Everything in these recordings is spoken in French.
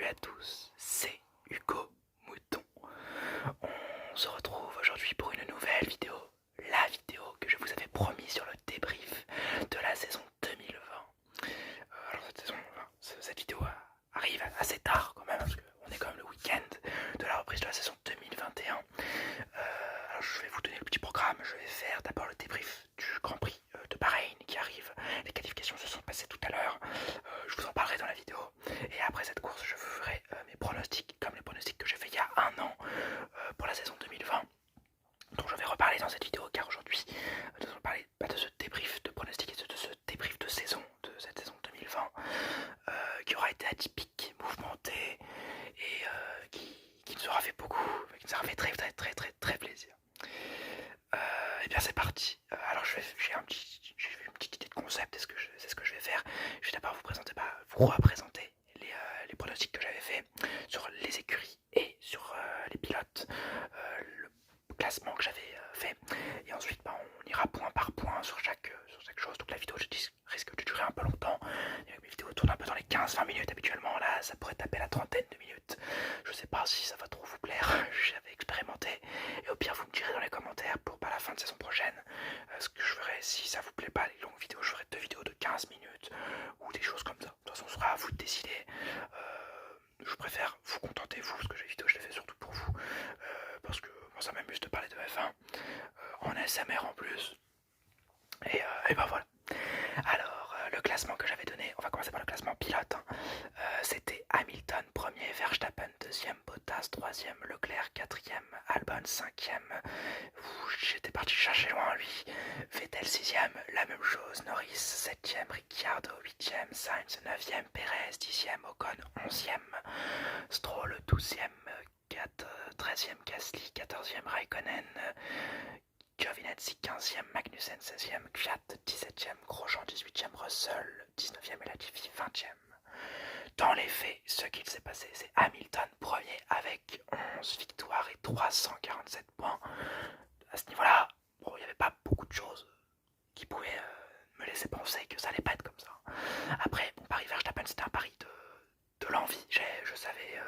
Salut à tous, c'est Hugo Mouton. On se retrouve aujourd'hui pour une nouvelle vidéo, la vidéo que je vous avais promis sur le débrief de la saison 2020. Alors cette vidéo arrive assez tard quand même, parce qu'on est quand même le week-end de la reprise de la saison 2021. Alors je vais vous donner le petit programme, je vais faire d'abord le débrief du Grand Prix de Bahreïn qui arrive. Les qualifications se sont passées tout à l'heure, je vous en parlerai dans la vidéo. Et après cette course, je vous ferai mes pronostics, comme les pronostics que j'ai fait il y a un an pour la saison 2020, dont je vais reparler dans cette vidéo, car aujourd'hui, nous allons parler de ce débrief de pronostics et de ce débrief de saison, de cette saison 2020, qui aura été atypique, mouvementé, et qui nous aura fait beaucoup, qui nous aura fait très plaisir. Et bien c'est parti. Alors j'ai une petite idée de concept, c'est ce que je vais faire. Je vais d'abord vous représenter les pronostics que j'avais fait sur les écuries et sur les pilotes, le classement que j'avais fait. Et ensuite on ira point par point sur chaque chose. Donc la vidéo risque de durer un peu longtemps. Mes vidéos tournent un peu dans les 15-20 minutes habituellement. Là ça pourrait taper la trentaine de minutes. Je sais pas si ça va trop vous plaire. J'avais expérimenté. Et au pire vous me direz dans les commentaires pour la fin de saison prochaine ce que je ferai. Si ça vous plaît pas les longues vidéos, je ferai 2 vidéos de 15 minutes ou des choses comme ça. De toute façon ce sera à vous de décider. Je préfère vous contenter vous, parce que les vidéos je les fais surtout pour vous, parce que moi, ça m'amuse de parler de F1 en ASMR en plus. Et ben voilà. Alors le classement que j'avais donné, on va commencer par le classement pilote. C'était Hamilton premier, Verstappen deuxième, Bottas troisième, Leclerc quatrième, Albon cinquième. J'étais parti chercher loin lui. Vettel sixième, la même chose, Norris septième, Ricciardo huitième, Sainz neuvième, Perez dixième, Ocon onzième, Stroll douzième, 13e Gasly, 14e Raikkonen, Giovinazzi 15e, Magnussen 16e, Kvyat 17e, Grosjean 18e, Russell 19e et Latifi 20e. Dans les faits, ce qu'il s'est passé, c'est Hamilton premier avec 11 victoires et 347 points. À ce niveau-là, il n'y avait pas beaucoup de choses qui pouvaient me laisser penser que ça allait pas être comme ça. Après, mon pari Verstappen, c'était un pari de l'envie. Je savais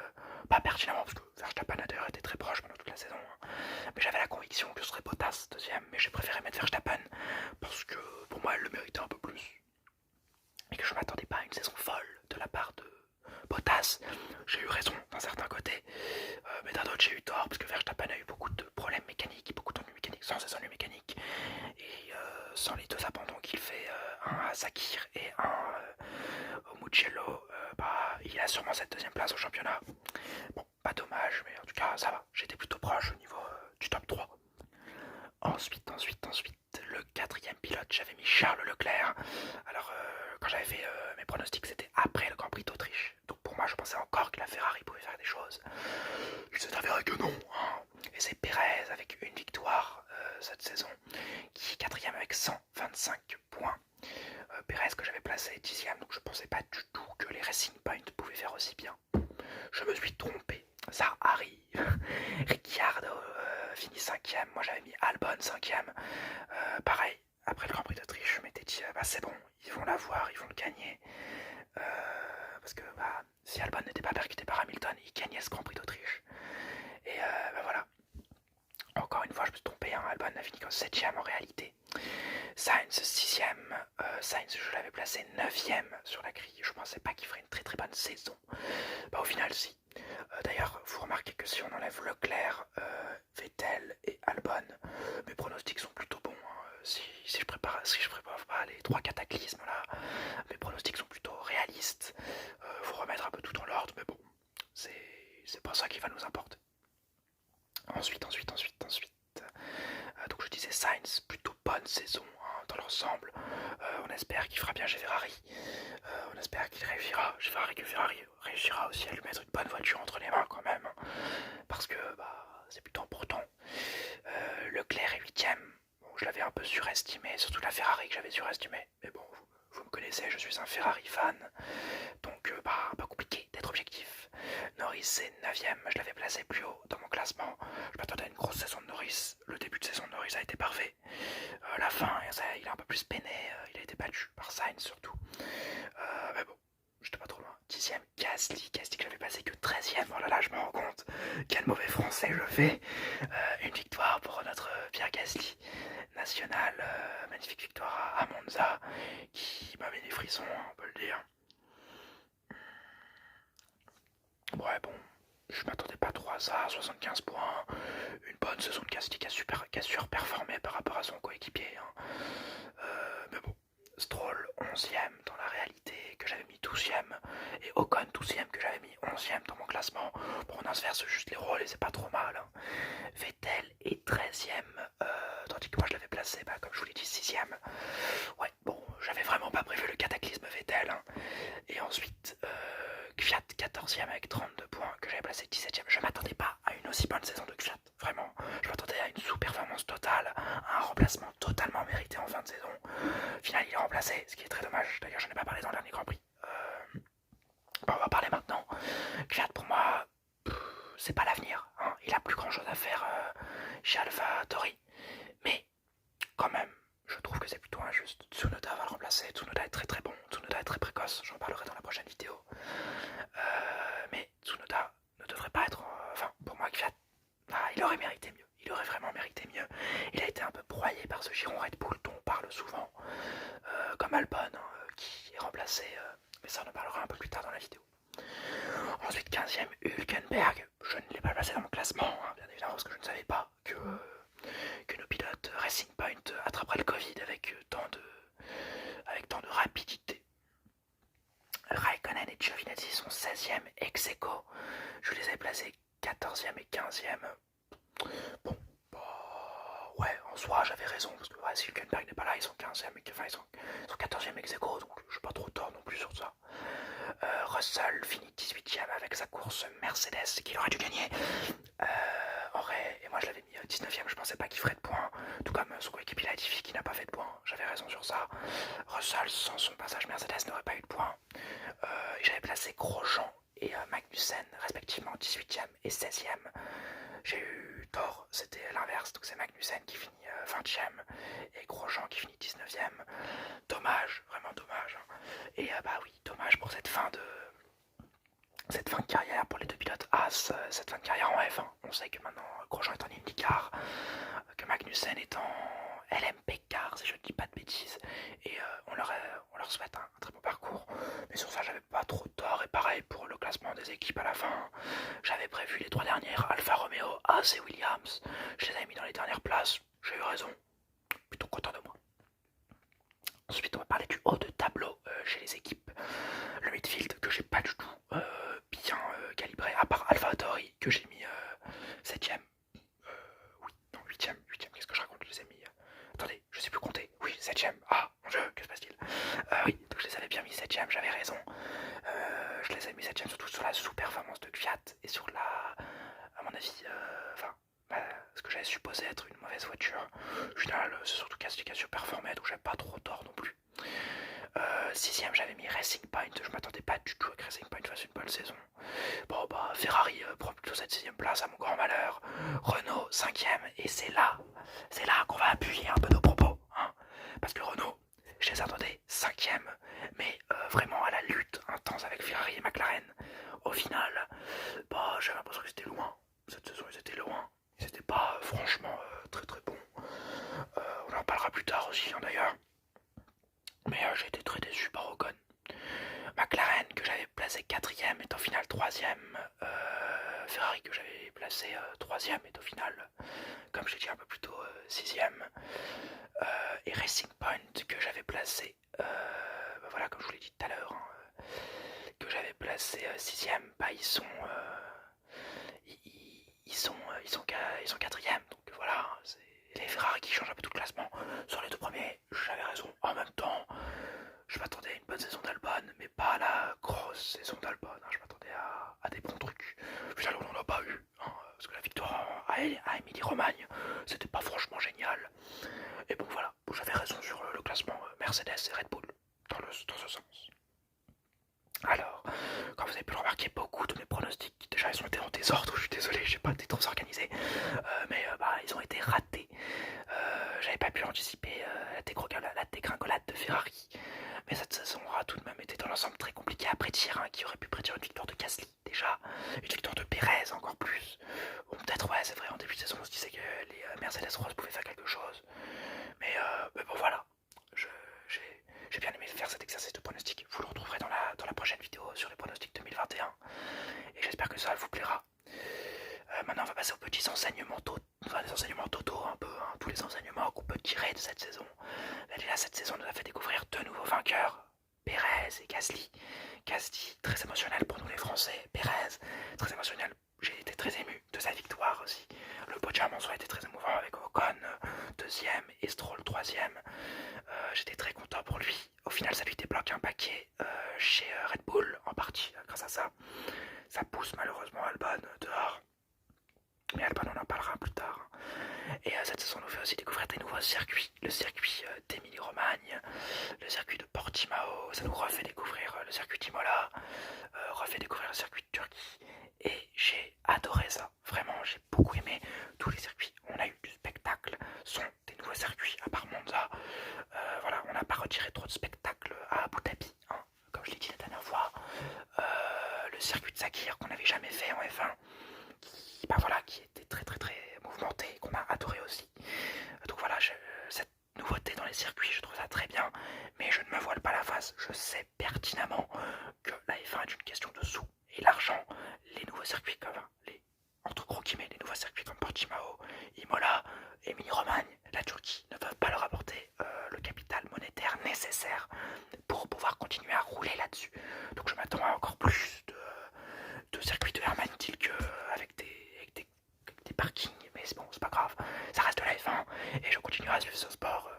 pas pertinemment, parce que Verstappen a d'ailleurs été très proche pendant toute la saison, mais j'avais la conviction que ce serait Bottas deuxième, mais j'ai préféré mettre Verstappen parce que pour moi elle le méritait un peu plus et que je m'attendais pas à une saison folle de la part de Bottas. J'ai eu raison d'un certain côté, mais d'un autre j'ai eu tort, parce que Verstappen a eu beaucoup de problèmes mécaniques, beaucoup d'ennuis mécaniques, sans ces ennuis mécaniques, et sans les deux abandons qu'il fait, un à Sakir et un au Mugello, il a sûrement cette deuxième place au championnat. Bon, pas dommage, mais en tout cas ça va, j'étais plutôt proche au niveau du top 3. Ensuite, le quatrième pilote, j'avais mis Charles Leclerc. Alors, quand j'avais fait mes pronostics, c'était après le Grand Prix d'Autriche. Donc pour moi, je pensais encore que la Ferrari pouvait faire des choses. Il s'est avéré que non. Et c'est Perez avec une victoire cette saison, qui est quatrième avec 125 points. Perez que j'avais placé 10ème, donc je pensais pas du tout que les Racing Point pouvaient faire aussi bien. Je me suis trompé, ça arrive. Ricciardo finit 5ème, moi j'avais mis Albon 5ème. Pareil, après le Grand Prix d'Autriche, je m'étais dit, c'est bon, ils vont l'avoir, ils vont le gagner. Parce que si Albon n'était pas percuté par Hamilton, il gagnait ce Grand Prix d'Autriche. Et voilà. Encore une fois, je me suis trompé, Albon a fini comme 7ème en réalité. Sainz 6ème, Sainz je l'avais placé 9ème sur la grille, je pensais pas qu'il ferait une très bonne saison. Au final si. D'ailleurs vous remarquez que si on enlève Leclerc, Vettel et Albon, mes pronostics sont plutôt bons. Si je prépare pas les 3 cataclysmes là, mes pronostics sont plutôt réalistes. Faut remettre un peu tout dans l'ordre, mais bon, c'est pas ça qui va nous importer. Ensuite, donc je disais Sainz, plutôt bonne saison dans l'ensemble. On espère qu'il fera bien chez Ferrari. On espère qu'il réussira chez Ferrari, que Ferrari réussira aussi à lui mettre une bonne voiture entre les mains quand même. Parce que c'est plutôt important. Leclerc est 8ème. Bon, je l'avais un peu surestimé, surtout la Ferrari que j'avais surestimé. Mais bon, vous me connaissez, je suis un Ferrari fan. Donc pas compliqué d'être objectif. Norris c'est 9ème, je l'avais placé plus haut dans mon classement. Je m'attendais à une grosse saison de Norris. Le début de saison de Norris a été parfait. La fin, il a un peu plus peiné. Il a été battu par Sainz surtout. Mais bon, j'étais pas trop loin. 10ème Gasly que j'avais passé que 13e. Oh là là, je me rends compte. Quel mauvais français je fais. Une victoire pour notre Pierre Gasly national. Magnifique victoire à Monza qui m'a mis des frissons, on peut le dire. Ouais, bon, je m'attendais pas trop à ça. 75 points. Une bonne saison de Gasly qui a surperformé par rapport à son coéquipier. Hein. Mais bon. Stroll 11e dans la réalité, que j'avais mis 12e, et Ocon 12e que j'avais mis 11e dans mon classement. Bon, on inverse juste les rôles et c'est pas trop mal. Hein. Vettel est 13e, tandis que moi je l'avais placé, comme je vous l'ai dit, 6e. Ouais, bon, j'avais vraiment pas prévu le cataclysme Vettel. Hein. Et ensuite, Kvyat 14e avec 32 points, que j'avais placé 17e. Je m'attendais pas à une aussi bonne saison de Kvyat, vraiment. Je m'attendais à une sous-performance totale, à un remplacement totalement mérité en fin de saison. Au final, il est remplacé, ce qui est très dommage. D'ailleurs, je n'en ai pas parlé dans le dernier Grand Prix. On va parler maintenant. Kvyat, pour moi, c'est pas l'avenir. Hein. Il a plus grand chose à faire chez AlphaTauri. Mais, quand même, je trouve que c'est plutôt injuste. Tsunoda va le remplacer. Tsunoda est très très bon. Tsunoda est très précoce. J'en parlerai dans la prochaine vidéo. Mais Tsunoda ne devrait pas être. Enfin, pour moi, Kvyat, il aurait mérité mieux. Il aurait vraiment mérité mieux. Il a été un peu broyé par ce giron Red Bull dont on parle souvent, comme Albon, hein, qui est remplacé, mais ça on en parlera un peu plus tard dans la vidéo. Ensuite 15e, Hülkenberg. Je ne l'ai pas placé dans mon classement, hein, bien évidemment, parce que je ne savais pas que nos pilotes Racing Point attraperaient le Covid avec tant de rapidité. Raikkonen et Giovinazzi sont 16e ex aequo. Je les avais placés 14e et 15e. Bon, ouais, en soi j'avais raison, parce que si Hülkenberg n'est pas là, ils sont 15e, enfin ils sont 14e ex aequo, donc je n'ai pas trop tort non plus sur ça. Russell finit 18e avec sa course Mercedes qu'il aurait dû gagner. Et moi je l'avais mis 19e, je pensais pas qu'il ferait de points, tout comme son coéquipier Latifi qui n'a pas fait de points, j'avais raison sur ça. Russell sans son passage Mercedes n'aurait pas eu de points. J'avais placé Grosjean et Magnussen respectivement 18e et 16e. J'ai eu tort, c'était l'inverse, donc c'est Magnussen qui finit 20e et Grosjean qui finit 19e. Dommage, vraiment dommage. Et oui, dommage pour cette fin de carrière pour les deux pilotes As, cette fin de carrière en F1. On sait que maintenant Grosjean est en IndyCar, que Magnussen est en LMP car si je ne dis pas de bêtises, et on leur souhaite un très bon parcours. Mais sur ça j'avais pas trop tort, et pareil pour le classement des équipes à la fin, j'avais prévu les trois dernières, Alfa Romeo, Haas et Williams, je les avais mis dans les dernières places, j'ai eu raison, plutôt content de moi. Ensuite on va parler du haut de tableau chez les équipes, le midfield que j'ai pas du tout bien calibré, à part AlphaTauri que j'ai mis 7ème. Oui, non, 8ème, qu'est-ce que je raconte, je les ai mis. Attendez, je sais plus compter. Oui, 7ème. Ah, mon dieu, que se passe-t-il? Oui, donc je les avais bien mis 7ème, j'avais raison. Je les ai mis 7ème surtout sur la sous-performance de Kvyat et sur à mon avis, ce que j'avais supposé être une mauvaise voiture. Au final, c'est surtout Gasly qui a surperformé, donc j'avais pas trop tort non plus. 6ème, j'avais mis Racing Point. Je m'attendais pas du tout à que Racing Point fasse une bonne saison. Bon, Ferrari prend plutôt cette 6ème place à mon grand malheur. Renault 5ème, et c'est là qu'on va appuyer un peu nos propos. Hein, parce que Renault, je les attendais 5ème, mais vraiment à la lutte intense avec Ferrari et McLaren. Au final, j'avais l'impression que c'était loin. Cette saison, ils étaient loin. Ils n'étaient pas franchement très très bons. On en parlera plus tard aussi, hein, d'ailleurs. Mais j'ai été très déçu par Ocon. McLaren que j'avais placé 4ème est au final 3ème. Ferrari que j'avais placé 3ème est au final, comme j'ai dit un peu plus tôt, 6ème. Et Racing Point que j'avais placé, voilà, comme je vous l'ai dit tout à l'heure, hein, que j'avais placé 6ème, ils sont 4ème. Donc voilà, c'est les Ferrari qui changent un peu tout le classement. Sur les deux premiers, j'avais raison. En même temps, je m'attendais à une bonne saison d'Albon, mais pas à la grosse saison d'Albon. Hein. Je m'attendais à des bons trucs. Finalement, on n'en a pas eu. Hein, parce que la victoire à Émilie-Romagne, c'était pas franchement génial. Et bon, voilà. J'avais raison sur le classement Mercedes et Red Bull, dans ce sens. Alors, comme vous avez pu le remarquer, beaucoup de mes pronostics, déjà ils ont été en désordre, je suis désolé, j'ai pas été trop organisé, mais ils ont été ratés. J'avais pas pu anticiper la dégringolade de Ferrari, mais cette saison aura tout de même été dans l'ensemble très compliquée prédire, qui aurait pu prédire une victoire de Gasly déjà, une victoire de Perez encore plus. Bon, peut-être, ouais, c'est vrai, en début de saison, on se disait que les Mercedes Rose pouvaient faire quelque chose. Mais bon, voilà, j'ai bien aimé faire cet exercice de pronostic. Vous le retrouverez dans la prochaine vidéo sur les pronostics 2021. Et j'espère que ça vous plaira. Maintenant, on va passer aux petits enseignements les enseignements totaux un peu, tous les enseignements qu'on peut tirer de cette saison. Déjà, cette saison nous a fait découvrir deux nouveaux vainqueurs, Perez et Gasly. Gasly, très émotionnel pour nous les Français. Perez, très émotionnel. J'ai été très ému de sa victoire aussi. Le podium en soi était très émouvant avec Ocon deuxième et Stroll troisième. J'étais très content pour lui. Au final, ça lui débloque un paquet chez Red Bull en partie grâce à ça. Ça pousse malheureusement Albon dehors. Mais Albon, on en parlera plus tard. Et cette saison nous fait aussi découvrir des nouveaux circuits. Le circuit d'Émilie-Romagne, le circuit de Portimao, ça nous refait découvrir le circuit d'Imola, refait découvrir le circuit de Turquie. Et j'ai adoré ça, vraiment j'ai beaucoup aimé tous les circuits. On a eu du spectacle, sont des nouveaux circuits à part Monza. Voilà, on n'a pas retiré trop de spectacles à Abu Dhabi, comme je l'ai dit la dernière fois. Le circuit de Sakir qu'on n'avait jamais fait en F1, qui était très très très mouvementé, qu'on a adoré aussi. Donc voilà, cette nouveauté dans les circuits, je trouve ça très bien, mais je ne me voile pas la face. Je sais pertinemment que la F1 est une question de sous et l'argent. Les nouveaux circuits comme entre gros guillemets, les nouveaux circuits comme Portimao, Imola, Émilie-Romagne, la Turquie ne peuvent pas leur apporter le capital monétaire nécessaire pour pouvoir continuer à rouler là-dessus. Donc je m'attends à encore plus de circuits de Hermann Tilke avec des parkings, mais bon, c'est pas grave, ça reste de la F1 et je continuerai à suivre ce sport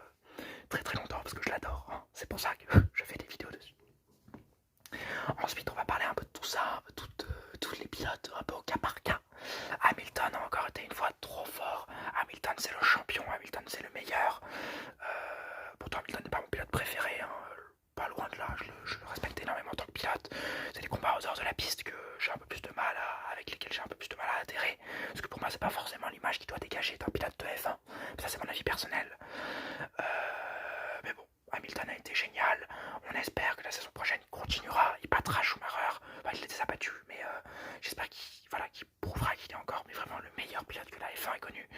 très très longtemps parce que je l'adore, c'est pour ça que je fais des vidéos dessus. Ensuite, on va parler un peu de tout ça, tous les pilotes un peu au cas par cas. Hamilton a encore été une fois trop fort. Hamilton, c'est le champion, Hamilton, c'est le meilleur. Pourtant, Hamilton n'est pas mon pilote préféré, pas loin de là, je le respecte énormément en tant que pilote. C'est des combats aux heures de la piste que j'ai un peu plus de mal avec lesquels j'ai un peu plus de mal à adhérer. Parce que pour moi, c'est pas forcément l'image qui doit dégager d'un pilote de F1. Mais ça, c'est mon avis personnel. Mais bon, Hamilton a été génial. On espère que la saison prochaine il continuera. Il battra Schumacher. Enfin, il était abattu, mais j'espère qu'il prouvera qu'il est encore mais vraiment le meilleur pilote que la F1 ait connu.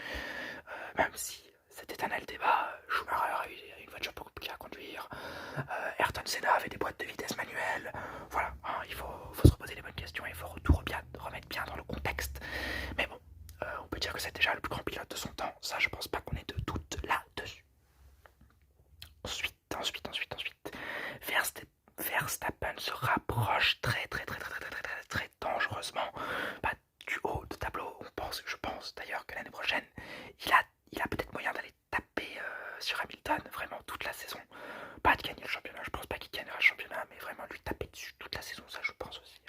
Même si cet éternel débat, Schumacher a eu une voiture beaucoup plus compliquée à conduire. Ayrton Senna avait des boîtes de vitesse manuelles. Voilà, il faut se reposer les bonnes questions et il faut remettre bien dans le contexte. Mais bon, on peut dire que c'est déjà le plus grand pilote de son temps. Ça, je pense pas qu'on ait de doute là-dessus. Ensuite, Verstappen se rapproche très dangereusement du haut de tableau. Je pense d'ailleurs que l'année prochaine, il a peut-être moyen d'aller taper sur Hamilton vraiment toute la saison. Pas de gagner le championnat, je pense pas qu'il gagnera le championnat, mais vraiment lui taper dessus toute la saison, ça je pense aussi.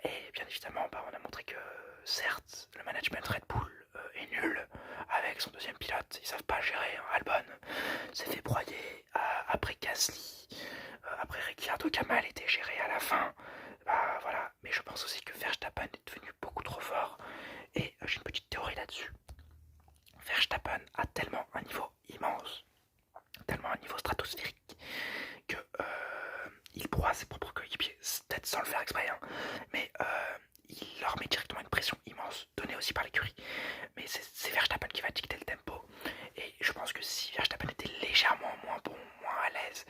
Et bien évidemment, on a montré que certes, le management Red Bull est nul avec son deuxième pilote, ils savent pas gérer. Albon s'est fait broyer après Gasly, après Ricciardo qui a mal été géré à la fin. Voilà, mais je pense aussi que Verstappen est devenu beaucoup trop fort et j'ai une petite théorie là-dessus. Verstappen a tellement un niveau immense, tellement un niveau stratosphérique que il broie ses propres coéquipiers, peut-être sans le faire exprès, mais il leur met directement une pression immense, donnée aussi par l'écurie. Mais c'est Verstappen qui va dicter le tempo. Et je pense que si Verstappen était légèrement moins bon, moins à l'aise,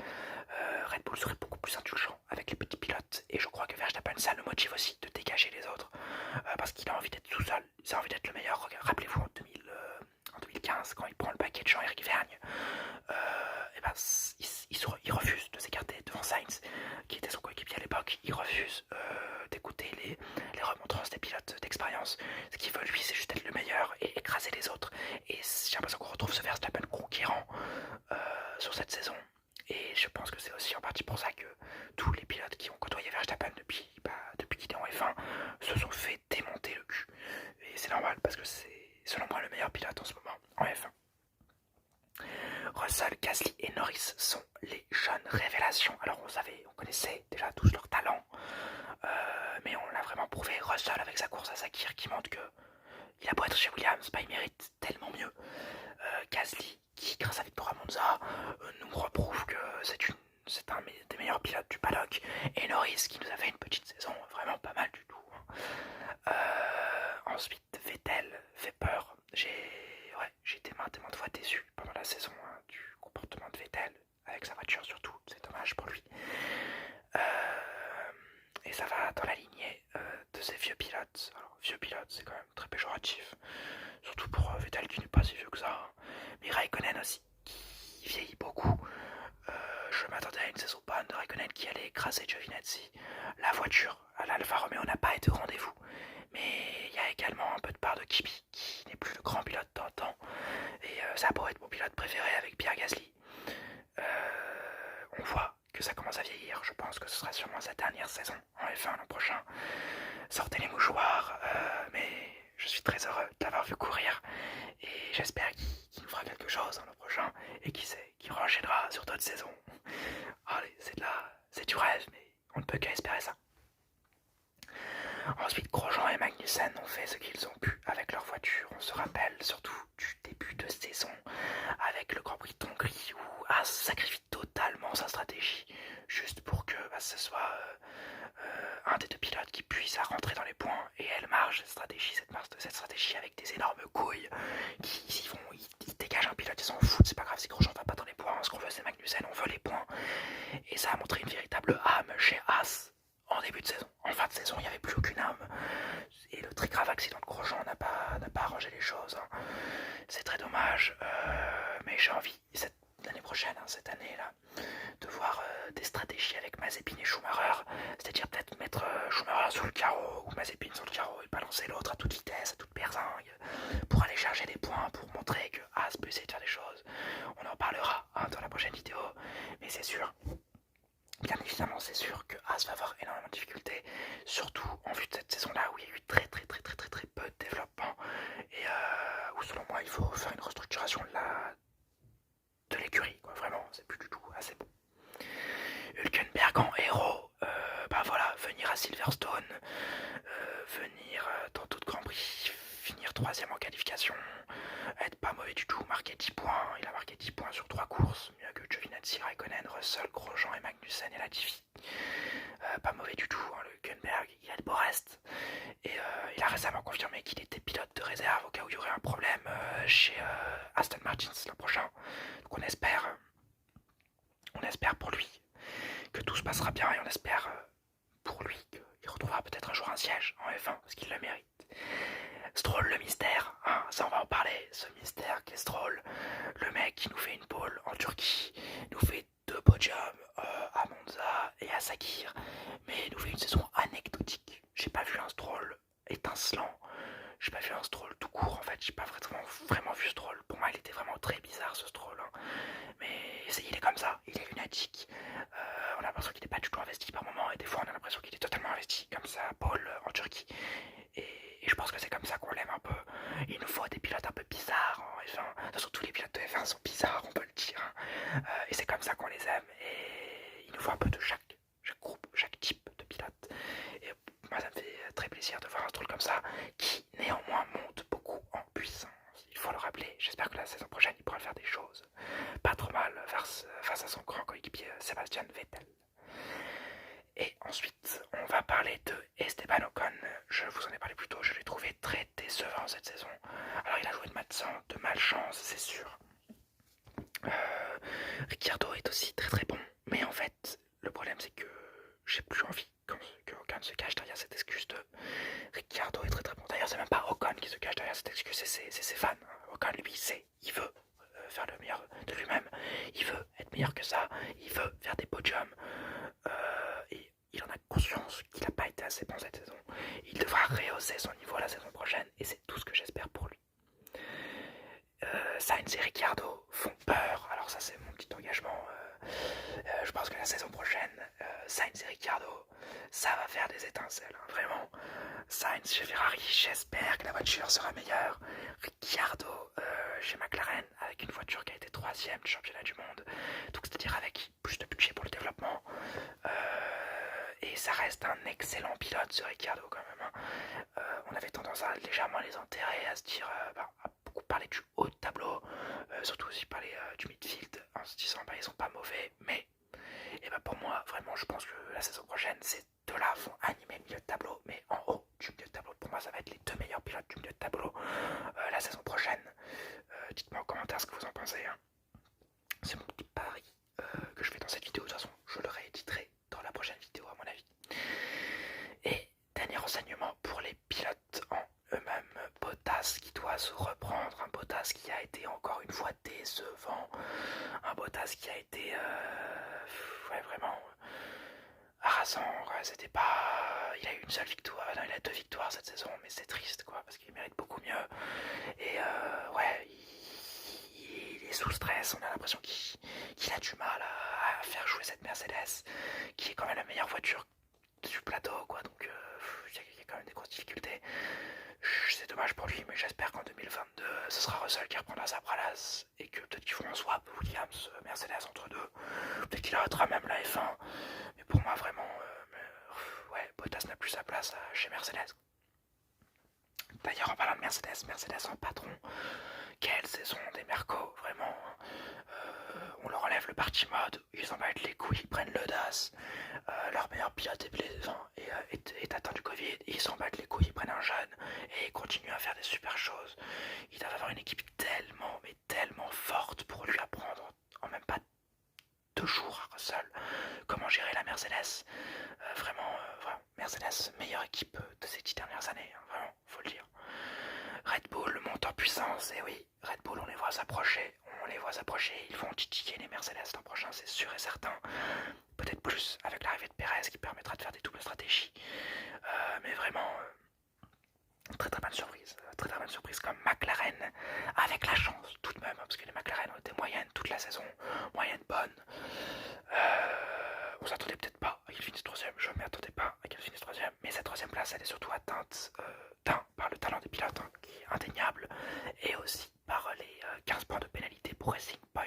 Red Bull serait beaucoup plus indulgent avec les petits pilotes. Et je crois que Verstappen, ça le motive aussi de dégager les autres. Parce qu'il a envie d'être tout seul, il a envie d'être le meilleur. Rappelez-vous en 2015, quand il prend le paquet de Jean-Éric Vergne, il refuse de s'écarter devant Sainz, qui était son coéquipier à l'époque. Il refuse d'écouter les remontrances des pilotes d'expérience. Ce qu'il veut, lui, c'est juste être le meilleur et écraser les autres. Et j'ai l'impression qu'on retrouve ce Verstappen conquérant sur cette saison. Et je pense que c'est aussi en partie pour ça que tous les pilotes qui ont côtoyé Verstappen depuis qu'il est en F1 se sont fait démonter le cul. Et c'est normal parce que c'est selon moi le meilleur pilote en ce moment en F1. Russell, Gasly et Norris sont les jeunes révélations. Alors on connaissait déjà tous leur talent, mais on l'a vraiment prouvé. Russell avec sa course à Sakir qui montre que il a beau être chez Williams, il mérite tellement mieux. Gasly qui, grâce à Victor Monza, nous reprouve que c'est c'est un des meilleurs pilotes du paddock, et Norris qui nous a fait une petite saison vraiment pas mal du tout. Ensuite, Vettel fait peur. J'ai été maintes et maintes fois déçu pendant la saison du comportement de Vettel, avec sa voiture surtout, c'est dommage pour lui. Et ça va dans la lignée de ces vieux pilotes. Alors, vieux pilote, c'est quand même très péjoratif, surtout pour Vettel qui n'est pas si vieux que ça. Mais Raikkonen aussi, qui vieillit beaucoup. Je m'attendais à une saison bonne de Raikkonen qui allait écraser Giovinazzi. La voiture à l'Alfa Romeo n'a pas été au rendez-vous. Mais il y a également un peu de part de Kimi, qui n'est plus le grand pilote d'antan. Et ça pourrait être mon pilote préféré avec Pierre Gasly. On voit que ça commence à vieillir. Je pense que ce sera sûrement sa dernière saison en F1 l'an prochain. Sortez les mouchoirs, mais je suis très heureux de l'avoir vu courir. Et j'espère qu'il nous fera quelque chose l'an prochain. Et qui sait, qu'il enchaînera sur d'autres saisons. Allez, c'est du rêve, mais on ne peut qu'à espérer ça. Ensuite, Grosjean et Magnussen ont fait ce qu'ils ont pu avec leur voiture. On se rappelle surtout du début de saison avec le Grand Prix de Hongrie où Haas sacrifie totalement sa stratégie juste pour que ce soit un des deux pilotes qui puisse rentrer dans les points, et elle marche cette stratégie avec des énormes couilles ils dégagent un pilote, ils s'en foutent, c'est pas grave si Grosjean va pas dans les points, ce qu'on veut c'est Magnussen, on veut les points, et ça a montré une véritable âme chez Haas. En début de saison, en fin de saison, il n'y avait plus aucune âme. Et le très grave accident de Grosjean n'a pas arrangé les choses. C'est très dommage. Mais j'ai envie, l'année prochaine, cette année-là, de voir des stratégies avec Mazepin et Schumacher. C'est-à-dire peut-être mettre Schumacher sur le carreau ou Mazepin sur le carreau et balancer l'autre à toute vitesse, à toute berzingue, pour aller chercher des points, pour montrer que Haas peut essayer de faire des choses. On en parlera dans la prochaine vidéo. Mais c'est sûr. Bien évidemment, c'est sûr que Haas va avoir énormément de difficultés, surtout en vue de cette saison-là où il y a eu très peu de développement et où selon moi il faut faire une restructuration de l'écurie, quoi. Vraiment, c'est plus du tout assez bon. Hülkenberg en héros, voilà, venir à Silverstone, venir dans d'autres Grands Prix, finir 3ème en qualification, être pas mauvais du tout, marquer 10 points, il a marqué 10 points sur 3 courses, mieux que Giovinazzi, Raikkonen, Russell, Grosjean et Magnussen et Latifi. Pas mauvais du tout, le Hülkenberg, il a de beaux restes, et il a récemment confirmé qu'il était pilote de réserve au cas où il y aurait un problème chez Aston Martin l'an prochain. Donc on espère pour lui que tout se passera bien, et on espère pour lui qu'il retrouvera peut-être un jour un siège en F1 parce qu'il le mérite. Stroll, le mystère, ça on va en parler, ce mystère qu'est Stroll, le mec qui nous fait une pole en Turquie, nous fait 2 podiums à Monza et à Sakir, mais nous fait une saison anecdotique. J'ai pas vu un Stroll étincelant, j'ai pas vu un Stroll tout court en fait, j'ai pas vraiment vu Stroll. Pour moi il était vraiment très bizarre ce Stroll, mais il est comme ça, il est lunatique. On a l'impression qu'il n'est pas du tout investi par moment, et des fois on a l'impression qu'il est totalement investi, comme ça, Paul en Turquie. Et je pense que c'est comme ça qu'on l'aime un peu. Il nous faut des pilotes un peu bizarres en F1. De toute façon, tous les pilotes de F1 sont bizarres, on peut le dire. Et c'est comme ça qu'on les aime. Et il nous faut un peu de chaque groupe, chaque type de pilote. Et moi, ça me fait très plaisir de voir un Stroll comme ça, qui néanmoins monte beaucoup en puissance. Il faut le rappeler. J'espère que la saison prochaine, il pourra faire des choses pas trop mal face à son grand coéquipier Sebastian Vettel. Et ensuite, on va parler de Esteban Ocon. Je vous en ai parlé plus tôt, je l'ai trouvé très décevant cette saison. Alors il a joué de malchance, c'est sûr. Ricciardo est aussi très bon, mais en fait, le problème c'est que j'ai plus envie que Ocon se cache derrière cette excuse de Ricciardo est très bon. D'ailleurs, c'est même pas Ocon qui se cache derrière cette excuse, c'est ses fans. Ocon, lui, il veut faire le meilleur de lui-même, il veut être meilleur que ça, il veut faire des podiums, et il en a conscience qu'il n'a pas été assez bon cette saison. Il devra rehausser son niveau la saison prochaine, et c'est tout ce que j'espère pour lui. Sainz et Ricciardo font peur, alors ça c'est mon petit engagement. Je pense que la saison prochaine, Sainz et Ricciardo, ça va faire des étincelles, vraiment. Sainz chez Ferrari, j'espère que la voiture sera meilleure. Ricciardo chez McLaren, avec une voiture qui a été 3ème du championnat du monde, donc c'est-à-dire avec plus de budget pour le développement. Et ça reste un excellent pilote, ce Ricciardo quand même. On avait tendance à légèrement les enterrer, à se dire, à beaucoup parler du haut de tableau, surtout aussi parler du midfield, en se disant ils sont pas mauvais, mais Et bah pour moi, vraiment, je pense que la saison prochaine, ces deux-là vont animer le milieu de tableau, mais en haut du milieu de tableau. Pour moi, ça va être les deux meilleurs pilotes du milieu de tableau la saison prochaine. Dites-moi en commentaire ce que vous en pensez. Hein. C'est mon petit pari que je fais dans cette vidéo. De toute façon, je le rééditerai dans la prochaine vidéo, à mon avis. Et dernier renseignement pour les pilotes en eux-mêmes. Bottas qui doit se reprendre. Un Bottas qui a été encore une fois décevant. Un Bottas qui a été vraiment harassant. C'était pas. Il a eu une seule victoire. Non, il a 2 victoires cette saison, mais c'est triste quoi, parce qu'il mérite beaucoup mieux. Et il est sous stress. On a l'impression qu'il a du mal à faire jouer cette Mercedes, qui est quand même la meilleure voiture du plateau, quoi. Donc il y a quand même des grosses difficultés. C'est dommage pour lui, mais j'espère qu'en 2022, ce sera Russell qui reprendra sa place et que peut-être qu'ils feront un swap Williams, Mercedes entre deux. Peut-être qu'il arrêtera même la F1. Mais pour moi, vraiment, Bottas n'a plus sa place chez Mercedes. D'ailleurs, en parlant de Mercedes, Mercedes en patron, quelle saison des Mercos, vraiment. On leur enlève le party mode, ils en battent les couilles, ils prennent l'audace. Leur meilleur pilote est atteint du Covid, ils s'en battent les couilles, ils prennent un jeune et ils continuent à faire des super choses. Ils doivent avoir une équipe tellement, mais tellement forte pour lui apprendre en même pas 2 jours à Russell comment gérer la Mercedes. Vraiment, Mercedes, meilleure équipe de ces 10 dernières années, hein, vraiment, faut le dire. Red Bull monte en puissance, et oui, Red Bull, on les voit s'approcher, ils vont titiller les Mercedes l'an prochain, c'est sûr et certain. Peut-être plus avec l'arrivée de Perez qui permettra de faire des doubles stratégies. Mais vraiment, très très bonne surprise comme McLaren, avec la chance tout de même, parce que les McLaren ont été moyennes toute la saison, moyennes bonnes. On s'attendait peut-être pas à qu'ils finissent 3ème, je ne m'y attendais pas à qu'ils finissent 3ème, mais cette 3ème place elle est surtout atteinte par le talent des pilotes hein, qui est indéniable, et aussi par les 15 points de pénalité pour Racing Point,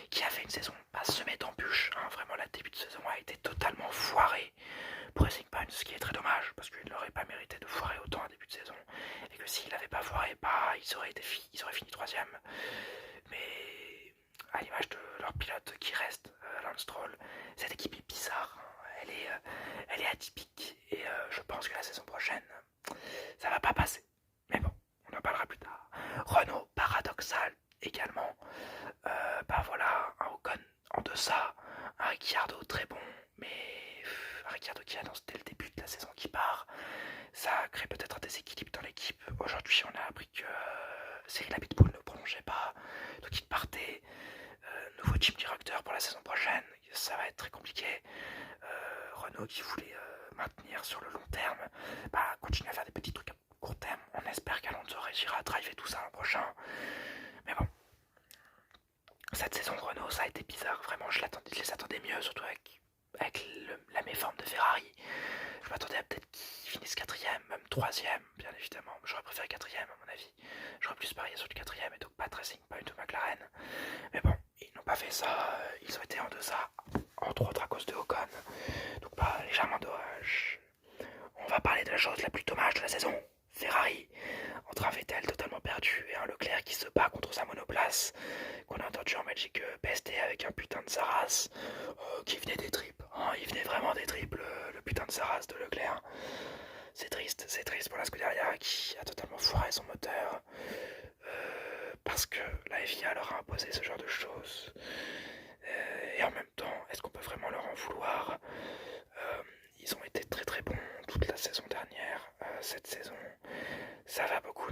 qui a fait une saison semée d'embûches. Hein, vraiment, le début de saison a été totalement foiré pour Racing Point, ce qui est très dommage, parce qu'il n'aurait pas mérité de foirer autant à début de saison, et que s'il n'avait pas foiré, ils auraient fini 3ème. Mais à l'image de leur pilote qui reste, Lance Stroll, cette équipe est bizarre, hein, elle est atypique, et je pense que la saison prochaine, ça va pas passer. Mais bon, on en parlera plus tard. Renault, paradoxal également. Voilà, un Ocon en deçà, un Ricciardo très bon, mais un Ricciardo qui annonce dès le début de la saison qui part. Ça crée peut-être un déséquilibre dans l'équipe. Aujourd'hui, on a appris que Cyril Abiteboul ne prolongeait pas, donc il partait. Nouveau team directeur pour la saison prochaine, ça va être très compliqué. Renault qui voulait maintenir sur le long terme, continue à faire des petits trucs à court terme. On espère qu'Alonso réussira à driver tout ça l'an prochain. Mais bon, cette saison de Renault, ça a été bizarre. Vraiment, je les attendais mieux, surtout avec la méforme de Ferrari. Je m'attendais à peut-être qu'ils finissent 4ème, même 3ème, bien évidemment. J'aurais préféré 4ème à mon avis. J'aurais plus parié sur le 4ème et donc pas de Racing Point ou McLaren. Mais bon, ils n'ont pas fait ça. Ils ont été en deçà, entre autres à cause de Ocon. Donc légèrement dommage. On va parler de la chose la plus dommage de la saison. Ferrari, entre un Vettel totalement perdu et un Leclerc qui se bat contre sa monoplace, qu'on a entendu en Belgique pester avec un putain de sa race, qui venait des tripes. Hein, il venait vraiment des tripes, le putain de sa race de Leclerc. C'est triste pour la Scuderia qui a totalement foiré son moteur, parce que la FIA leur a imposé ce genre de choses. Et en même temps, est-ce qu'on peut vraiment leur en vouloir? Ils ont été très très bons toute la saison dernière. Cette saison, ça va beaucoup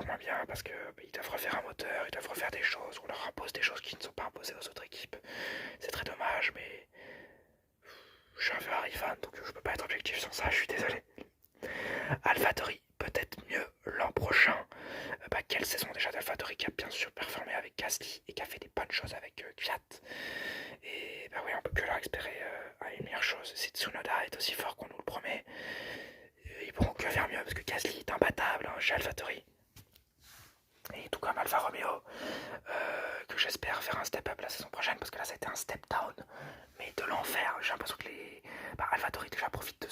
moins bien parce qu'ils doivent refaire un moteur, ils doivent refaire des choses. On leur impose des choses qui ne sont pas imposées aux autres équipes. C'est très dommage, mais je suis un Ferrari fan, donc je peux pas être objectif sur ça, je suis désolé. AlphaTauri, peut-être mieux l'an prochain. Quelle saison déjà d'AlphaTauri qui a bien sûr performé avec Gasly et qui a fait des bonnes choses avec Kvyat. Et oui, on peut que leur espérer une meilleure chose. Si Tsunoda est aussi fort qu'on nous le promet, ils pourront que faire mieux parce que Gasly est imbattable hein, chez AlphaTauri. Et tout comme Alfa Romeo, que j'espère faire un step up la saison prochaine parce que là ça a été un step down, mais de l'enfer. J'ai l'impression que AlphaTauri déjà profite de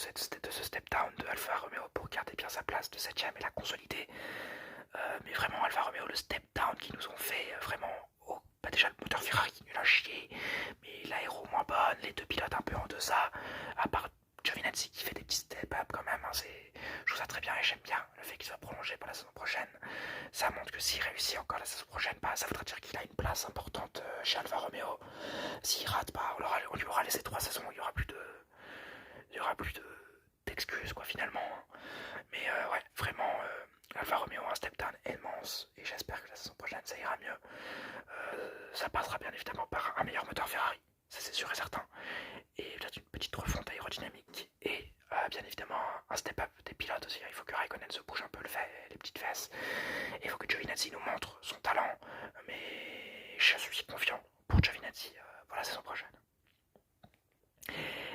ce step down de Alfa Romeo pour garder bien sa place de 7ème et la consolider. Mais vraiment Alfa Romeo, le step down qu'ils nous ont fait, vraiment, déjà le moteur Ferrari nul à chier, mais l'aéro moins bonne, les deux pilotes un peu en deçà, à part Giovinazzi qui fait des petits step-up quand même, hein, je trouve ça très bien et j'aime bien le fait qu'il soit prolongé pour la saison prochaine. Ça montre que s'il réussit encore la saison prochaine, bah, ça voudra dire qu'il a une place importante chez Alfa Romeo. S'il rate, bah, on lui aura laissé 3 saisons, il y aura plus d'excuses quoi finalement. Mais ouais, vraiment, Alfa Romeo a un step down immense et j'espère que la saison prochaine ça ira mieux. Ça passera bien évidemment par un meilleur moteur Ferrari, ça c'est sûr et certain, et peut-être une petite refonte aérodynamique et bien évidemment un step-up des pilotes aussi. Il faut que Raikkonen se bouge un peu les petites fesses, et il faut que Giovinazzi nous montre son talent, mais je suis confiant pour Giovinazzi pour la saison prochaine.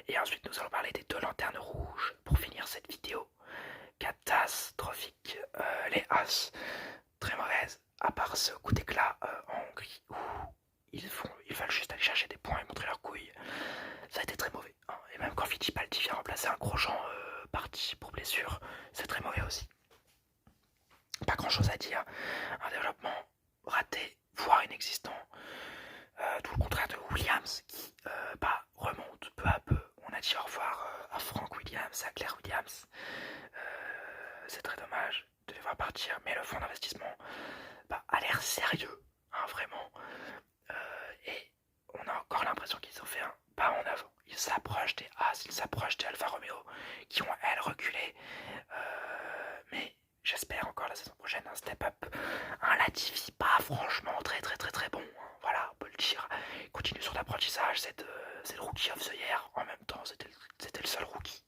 Et ensuite nous allons parler des 2 lanternes rouges pour finir cette vidéo catastrophique. Les As, très mauvaises, à part ce coup d'éclat en Hongrie où ils veulent juste aller chercher des points et montrer leurs couilles. Ça a été très mauvais, hein. Et même quand Fittipaldi vient remplacer un Grosjean parti pour blessure, c'est très mauvais aussi. Pas grand chose à dire, un développement raté, voire inexistant. Tout le contraire de Williams qui remonte peu à peu. On a dit au revoir à Frank Williams, à Claire Williams. C'est très dommage de les voir partir, mais le fonds d'investissement a l'air sérieux, hein, vraiment. Et on a encore l'impression qu'ils ont fait un pas en avant. Ils s'approchent des As, ils s'approchent des Alfa Romeo qui ont elles reculé. Mais j'espère encore la saison prochaine un step-up. Un Latifi pas franchement très bon, hein. Voilà, on peut le dire. Il continue son apprentissage, c'est le rookie of the year. En même temps, c'était le seul rookie.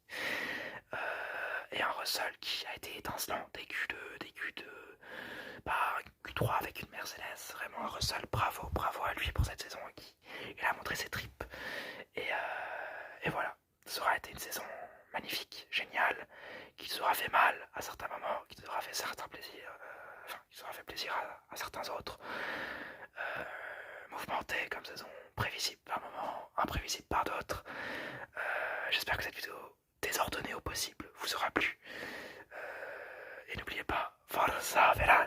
Et un Russell qui a été étincelant des Q2, Q3 avec une Mercedes. Vraiment un Russell, bravo à lui pour cette saison. Il a montré ses tripes. Et voilà, ça aura été une saison magnifique, géniale, qui nous aura fait mal à certains moments, qui nous aura fait certains plaisirs, qui nous aura fait plaisir à certains autres. Mouvementée comme saison, prévisible par moments, imprévisible par d'autres. J'espère que cette vidéo désordonnée au possible vous aura plu. Et n'oubliez pas, Forza Ferrari!